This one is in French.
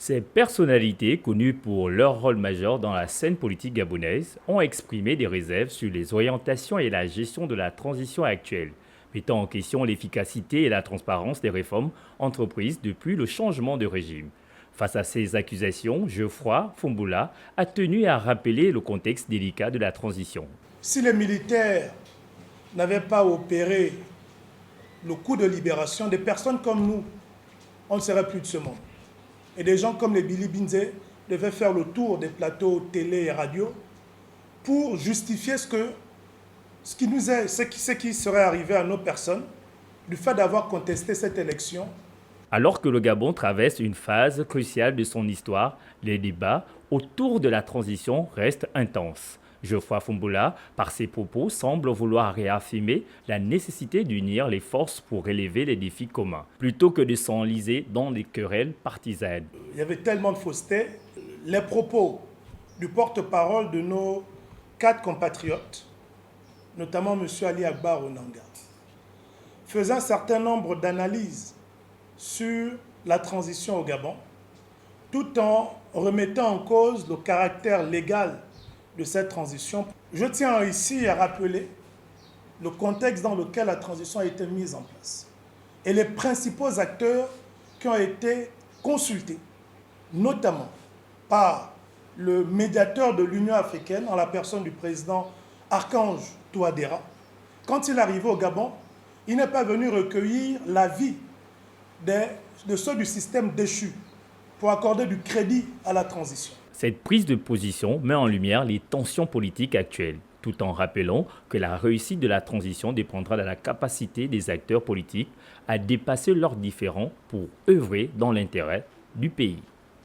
Ces personnalités, connues pour leur rôle majeur dans la scène politique gabonaise, ont exprimé des réserves sur les orientations et la gestion de la transition actuelle, mettant en question l'efficacité et la transparence des réformes entreprises depuis le changement de régime. Face à ces accusations, Geoffroy Fumbola a tenu à rappeler le contexte délicat de la transition. Si les militaires n'avaient pas opéré le coup de libération, des personnes comme nous, on ne serait plus de ce monde. Et des gens comme les Billy Binze devaient faire le tour des plateaux télé et radio pour justifier ce qui serait arrivé à nos personnes du fait d'avoir contesté cette élection. Alors que le Gabon traverse une phase cruciale de son histoire, les débats autour de la transition restent intenses. Geoffroy Fumbola, par ses propos, semble vouloir réaffirmer la nécessité d'unir les forces pour relever les défis communs, plutôt que de s'enliser dans des querelles partisanes. Il y avait tellement de fausseté. Les propos du porte-parole de nos 4 compatriotes, notamment M. Ali Akbar Onanga, faisaient un certain nombre d'analyses sur la transition au Gabon, tout en remettant en cause le caractère légal de cette transition. Je tiens ici à rappeler le contexte dans lequel la transition a été mise en place et les principaux acteurs qui ont été consultés, notamment par le médiateur de l'Union africaine en la personne du président Archange Touadéra. Quand il est arrivé au Gabon, il n'est pas venu recueillir l'avis de ceux du système déchu pour accorder du crédit à la transition. Cette prise de position met en lumière les tensions politiques actuelles, tout en rappelant que la réussite de la transition dépendra de la capacité des acteurs politiques à dépasser leurs différends pour œuvrer dans l'intérêt du pays.